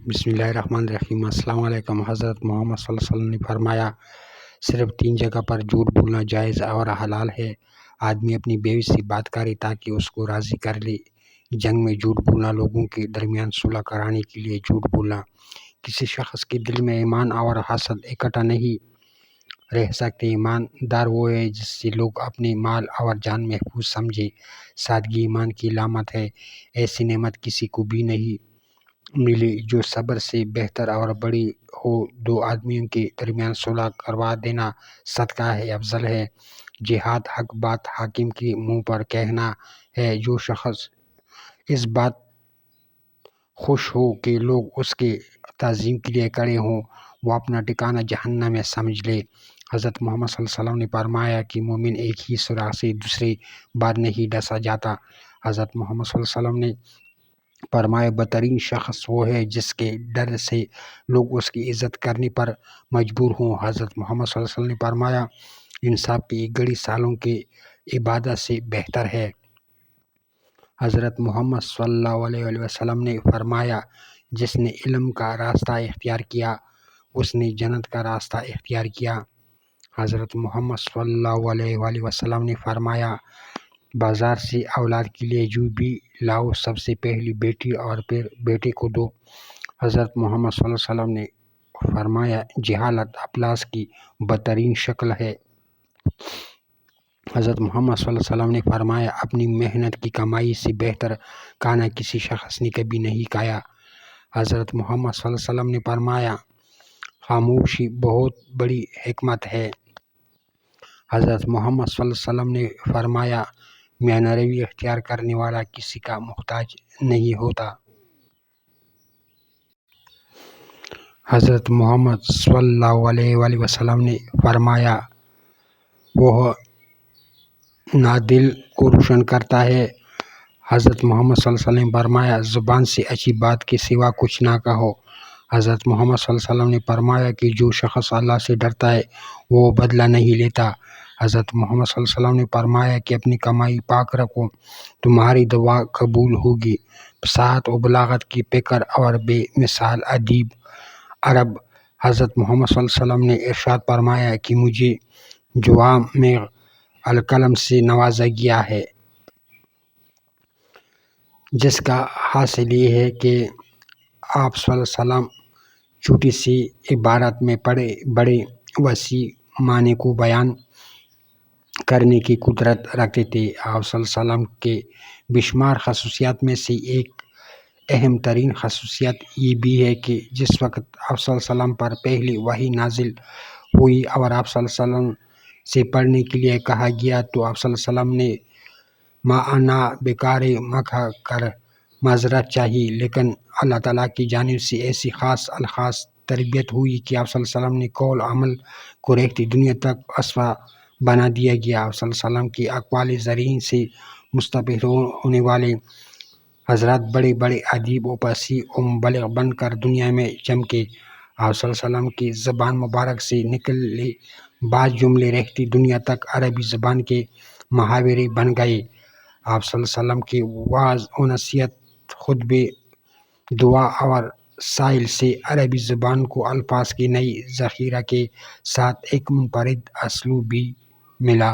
بسم اللہ الرحمن الرحیم۔ السلام علیکم۔ حضرت محمد صلی اللہ علیہ وسلم نے فرمایا، صرف 3 جگہ پر جھوٹ بولنا جائز اور حلال ہے۔ آدمی اپنی بیوی سے بات کرے تاکہ اس کو راضی کر لے، جنگ میں جھوٹ بولنا، لوگوں کے درمیان صلح کرانے کے لیے جھوٹ بولنا۔ کسی شخص کے دل میں ایمان اور حسد اکٹھا نہیں رہ سکتے۔ ایماندار وہ ہے جس سے لوگ اپنے مال اور جان محفوظ سمجھے۔ سادگی ایمان کی علامت ہے۔ ایسی نعمت کسی کو بھی نہیں ملی جو صبر سے بہتر اور بڑی ہو۔ 2 آدمیوں کے درمیان صلح کروا دینا صدقہ ہے، افضل ہے۔ جہاد حق بات حاکم کے منہ پر کہنا ہے۔ جو شخص اس بات خوش ہو کہ لوگ اس کے تعظیم کے لیے کھڑے ہوں، وہ اپنا ٹھکانہ جہنم میں سمجھ لے۔ حضرت محمد صلی اللہ علیہ وسلم نے فرمایا کہ مومن ایک ہی سوراخ سے دوسری بار نہیں ڈسا جاتا۔ حضرت محمد صلی اللہ علیہ وسلم نے فرمایا، بدترین شخص وہ ہے جس کے ڈر سے لوگ اس کی عزت کرنے پر مجبور ہوں۔ حضرت محمد صلی اللہ علیہ وسلم نے فرمایا، انصاف کی ایک گھڑی سالوں کی عبادت سے بہتر ہے۔ حضرت محمد صلی اللہ علیہ وسلم نے فرمایا، جس نے علم کا راستہ اختیار کیا اس نے جنت کا راستہ اختیار کیا۔ حضرت محمد صلی اللہ علیہ وسلم نے فرمایا، بازار سے اولاد کے لیے جو بھی لاؤ سب سے پہلی بیٹی اور پھر بیٹے کو دو۔ حضرت محمد صلی اللہ علیہ وسلم نے فرمایا، جہالت افلاس کی بدترین شکل ہے۔ حضرت محمد صلی اللہ علیہ وسلم نے فرمایا، اپنی محنت کی کمائی سے بہتر کھانا کسی شخص نے کبھی نہیں کھایا۔ حضرت محمد صلی اللہ علیہ وسلم نے فرمایا، خاموشی بہت بڑی حکمت ہے۔ حضرت محمد صلی اللہ علیہ وسلم نے فرمایا، میانہ روی اختیار کرنے والا کسی کا محتاج نہیں ہوتا۔ حضرت محمد صلی اللہ علیہ وسلم نے فرمایا، وہ نہ دل کو روشن کرتا ہے۔ حضرت محمد صلی اللہ علیہ وسلم نے فرمایا، زبان سے اچھی بات کے سوا کچھ نہ کہو۔ حضرت محمد صلی اللہ علیہ وسلم نے فرمایا کہ جو شخص اللہ سے ڈرتا ہے وہ بدلہ نہیں لیتا۔ حضرت محمد صلی اللہ علیہ وسلم نے فرمایا کہ اپنی کمائی پاک رکھو، تمہاری دعا قبول ہوگی۔ فصاحت و بلاغت کی فکر اور بے مثال ادیب عرب حضرت محمد صلی اللہ علیہ وسلم نے ارشاد فرمایا کہ مجھے جوامع الکلم سے نوازا گیا ہے، جس کا حاصل یہ ہے کہ آپ صلی اللہ علیہ وسلم چھوٹی سی عبارت میں بڑے وسیع معنی کو بیان کرنے کی قدرت رکھتے تھے۔ آپ صلی اللہ علیہ وسلم کے بے شمار خصوصیات میں سے ایک اہم ترین خصوصیت یہ بھی ہے کہ جس وقت آپ صلی اللہ علیہ وسلم پر پہلی وحی نازل ہوئی اور آپ صلی اللہ علیہ وسلم سے پڑھنے کے لیے کہا گیا تو آپ صلی اللہ علیہ وسلم نے ما انا بقارئ مکہ کر معذرت چاہی، لیکن اللہ تعالیٰ کی جانب سے ایسی خاص الخاص تربیت ہوئی کہ آپ صلی اللہ علیہ وسلم نے قول عمل کو رہتی دنیا تک اسوہ بنا دیا گیا۔ آپ صلی اللہ علیہ وسلم کی اقوال زرین سے مستفید ہونے والے حضرات بڑے بڑے ادیب و فصیح و مبلغ بن کر دنیا میں چمکے۔ آپ صلی اللہ علیہ وسلم کی زبان مبارک سے نکلے بعض جملے رہتی دنیا تک عربی زبان کے محاورے بن گئے۔ آپ صلی اللہ علیہ وسلم کی وعظ و نصیحت، خطبے، دعا اور رسائل سے عربی زبان کو الفاظ کے نئے ذخیرہ کے ساتھ ایک منفرد اسلوب بھی ملا۔